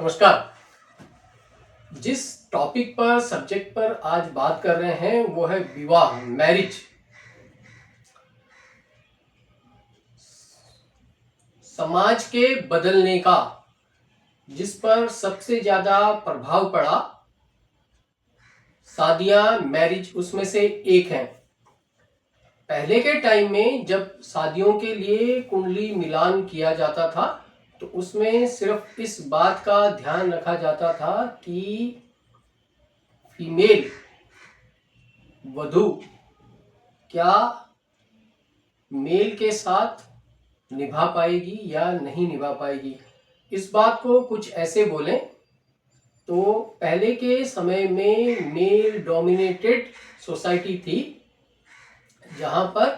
नमस्कार। जिस टॉपिक पर सब्जेक्ट पर आज बात कर रहे हैं वो है विवाह, मैरिज। समाज के बदलने का जिस पर सबसे ज्यादा प्रभाव पड़ा, शादियां, मैरिज उसमें से एक है। पहले के टाइम में जब शादियों के लिए कुंडली मिलान किया जाता था तो उसमें सिर्फ इस बात का ध्यान रखा जाता था कि फीमेल वधू क्या मेल के साथ निभा पाएगी या नहीं निभा पाएगी। इस बात को कुछ ऐसे बोलें तो पहले के समय में मेल डोमिनेटेड सोसाइटी थी, जहां पर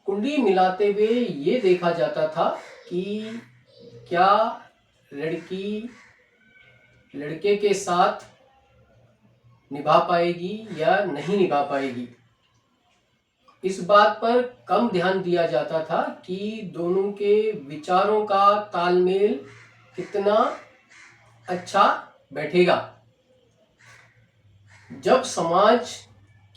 कुंडली मिलाते हुए ये देखा जाता था कि क्या लड़की लड़के के साथ निभा पाएगी या नहीं निभा पाएगी। इस बात पर कम ध्यान दिया जाता था कि दोनों के विचारों का तालमेल कितना अच्छा बैठेगा। जब समाज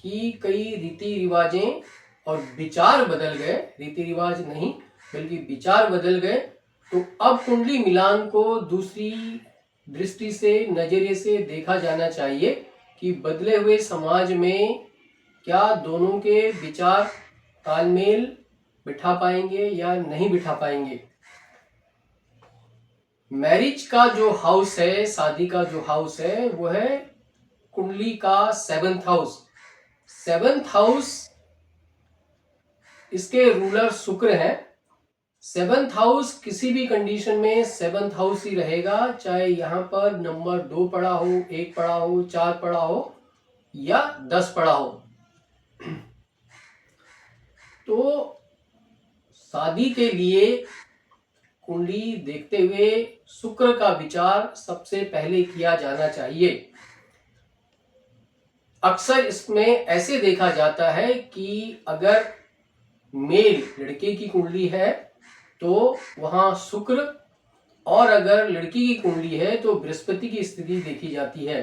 की कई रीति रिवाजें और विचार बदल गए, रीति रिवाज नहीं बल्कि विचार बदल गए, तो अब कुंडली मिलान को दूसरी दृष्टि से, नजरिए से देखा जाना चाहिए कि बदले हुए समाज में क्या दोनों के विचार तालमेल बिठा पाएंगे या नहीं बिठा पाएंगे। मैरिज का जो हाउस है, शादी का जो हाउस है, वो है कुंडली का 7th हाउस। 7th हाउस, इसके रूलर शुक्र है। 7th हाउस किसी भी कंडीशन में 7th हाउस ही रहेगा, चाहे यहाँ पर नंबर 2 पड़ा हो, 1 पड़ा हो, 4 पड़ा हो या 10 पड़ा हो। तो शादी के लिए कुंडली देखते हुए शुक्र का विचार सबसे पहले किया जाना चाहिए। अक्सर इसमें ऐसे देखा जाता है कि अगर मेल लड़के की कुंडली है तो वहां शुक्र, और अगर लड़की की कुंडली है तो बृहस्पति की स्थिति देखी जाती है।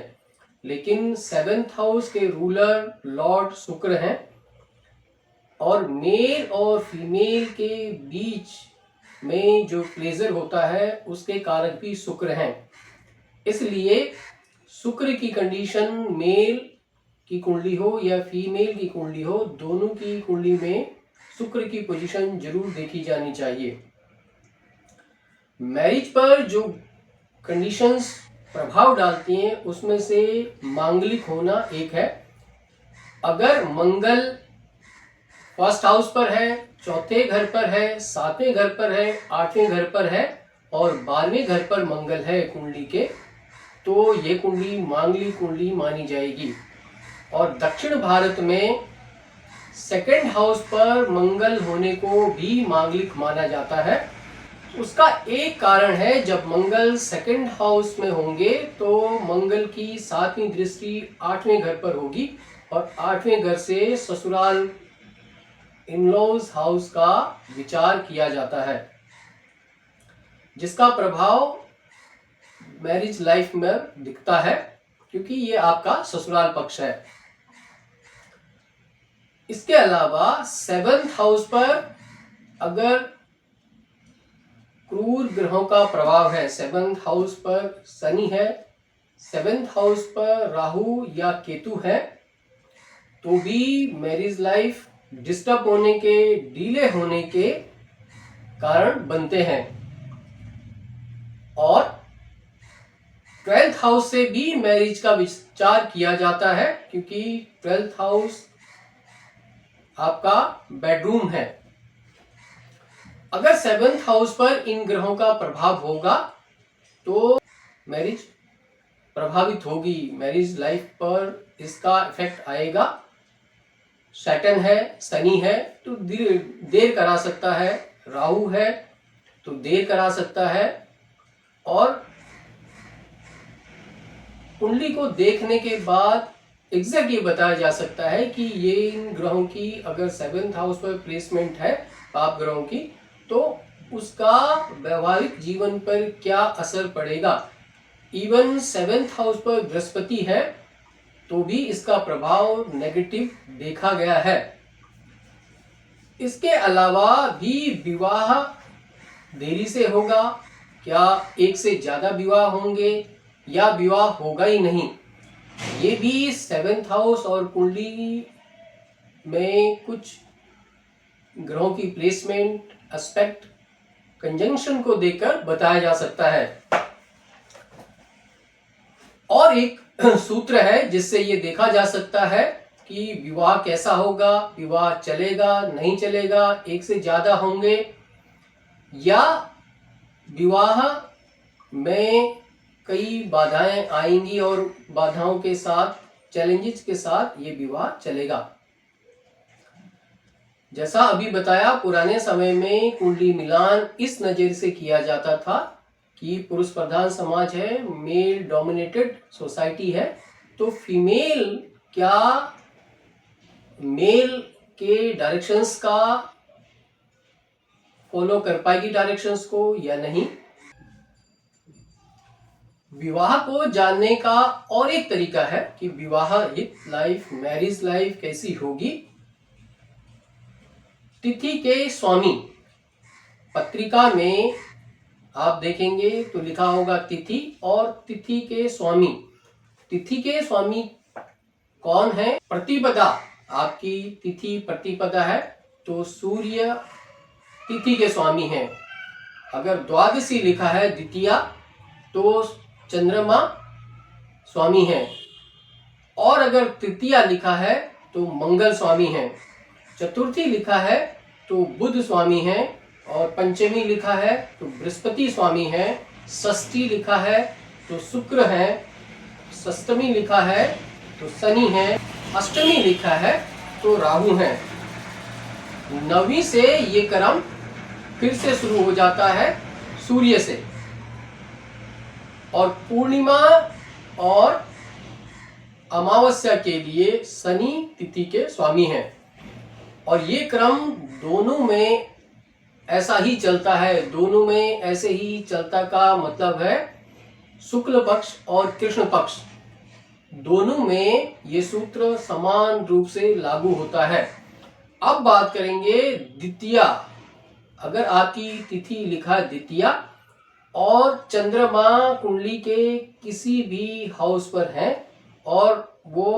लेकिन 7th हाउस के रूलर लॉर्ड शुक्र हैं और मेल और फीमेल के बीच में जो प्लेजर होता है उसके कारक भी शुक्र हैं। इसलिए शुक्र की कंडीशन मेल की कुंडली हो या फीमेल की कुंडली हो, दोनों की कुंडली में शुक्र की पोजीशन जरूर देखी जानी चाहिए। मैरिज पर जो कंडीशंस प्रभाव डालती हैं उसमें से मांगलिक होना एक है। अगर मंगल 1st हाउस पर है, 4थे घर पर है, 7वें घर पर है, 8वें घर पर है और 12वें घर पर मंगल है कुंडली के, तो ये कुंडली मांगलिक कुंडली मानी जाएगी। और दक्षिण भारत में 2nd हाउस पर मंगल होने को भी मांगलिक माना जाता है। उसका एक कारण है, जब मंगल 2nd हाउस में होंगे तो मंगल की 7वीं दृष्टि 8वें घर पर होगी और 8वें घर से ससुराल इन-लॉज हाउस का विचार किया जाता है, जिसका प्रभाव मैरिज लाइफ में दिखता है क्योंकि ये आपका ससुराल पक्ष है। इसके अलावा 7th हाउस पर अगर क्रूर ग्रहों का प्रभाव है, 7th हाउस पर शनि है, 7th हाउस पर राहु या केतु है, तो भी मैरिज लाइफ डिस्टर्ब होने के, डिले होने के कारण बनते हैं। और 12th हाउस से भी मैरिज का विचार किया जाता है क्योंकि 12th हाउस आपका बेडरूम है। अगर 7th हाउस पर इन ग्रहों का प्रभाव होगा तो मैरिज प्रभावित होगी, मैरिज लाइफ पर इसका इफेक्ट आएगा। सैटर्न है, शनि है तो देर करा सकता है, राहु है तो देर करा सकता है। और कुंडली को देखने के बाद एग्जैक्ट ये बताया जा सकता है कि ये इन ग्रहों की अगर 7th हाउस पर प्लेसमेंट है पाप ग्रहों की, तो उसका वैवाहिक जीवन पर क्या असर पड़ेगा। इवन 7th हाउस पर बृहस्पति है तो भी इसका प्रभाव नेगेटिव देखा गया है। इसके अलावा भी विवाह देरी से होगा, क्या एक से ज्यादा विवाह होंगे या विवाह होगा ही नहीं, ये भी 7th हाउस और कुंडली में कुछ ग्रहों की प्लेसमेंट, एस्पेक्ट, कंजंक्शन को देखकर बताया जा सकता है। और एक सूत्र है जिससे ये देखा जा सकता है कि विवाह कैसा होगा, विवाह चलेगा नहीं चलेगा, एक से ज्यादा होंगे या विवाह में कई बाधाएं आएंगी और बाधाओं के साथ, चैलेंजेस के साथ ये विवाह चलेगा। जैसा अभी बताया, पुराने समय में कुंडली मिलान इस नजर से किया जाता था कि पुरुष प्रधान समाज है, मेल डोमिनेटेड सोसाइटी है, तो फीमेल क्या मेल के डायरेक्शंस का फॉलो कर पाएगी, डायरेक्शंस को, या नहीं। विवाह को जानने का और एक तरीका है कि विवाहित लाइफ, मैरिज लाइफ कैसी होगी। तिथि के स्वामी, पत्रिका में आप देखेंगे तो लिखा होगा तिथि और तिथि के स्वामी। तिथि के स्वामी कौन है? प्रतिपदा, आपकी तिथि प्रतिपदा है तो सूर्य तिथि के स्वामी है। अगर द्वादशी लिखा है द्वितीया तो चंद्रमा स्वामी है, और अगर तृतीया लिखा है तो मंगल स्वामी है, चतुर्थी लिखा है तो बुध स्वामी है, और पंचमी लिखा है तो बृहस्पति स्वामी है, षष्ठी लिखा है तो शुक्र है, सप्तमी लिखा है तो शनि है, अष्टमी लिखा है तो राहु है। नवीं से ये क्रम फिर से शुरू हो जाता है सूर्य से, और पूर्णिमा और अमावस्या के लिए शनि तिथि के स्वामी हैं। और ये क्रम दोनों में ऐसा ही चलता है, दोनों में ऐसे ही चलता का मतलब है शुक्ल पक्ष और कृष्ण पक्ष, दोनों में ये सूत्र समान रूप से लागू होता है। अब बात करेंगे द्वितीया। अगर आपकी तिथि लिखा द्वितीया और चंद्रमा कुंडली के किसी भी हाउस पर है और वो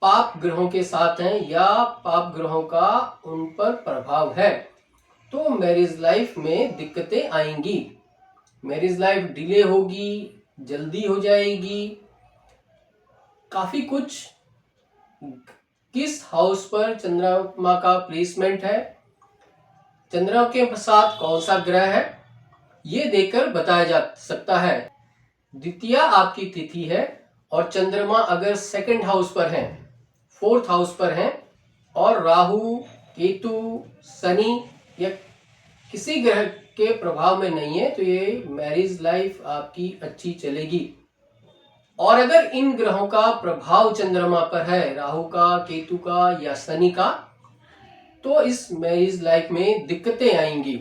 पाप ग्रहों के साथ हैं या पाप ग्रहों का उन पर प्रभाव है, तो मैरिज लाइफ में दिक्कतें आएंगी। मैरिज लाइफ डिले होगी, जल्दी हो जाएगी, काफी कुछ। किस हाउस पर चंद्रमा का प्लेसमेंट है, चंद्रमा के साथ कौन सा ग्रह है, ये देखकर बताया जा सकता है। द्वितीया आपकी तिथि है और चंद्रमा अगर 2nd हाउस पर है, 4th हाउस पर है, और राहु, केतु, शनि या किसी ग्रह के प्रभाव में नहीं है, तो ये मैरिज लाइफ आपकी अच्छी चलेगी। और अगर इन ग्रहों का प्रभाव चंद्रमा पर है, राहु का, केतु का या शनि का, तो इस मैरिज लाइफ में दिक्कतें आएंगी।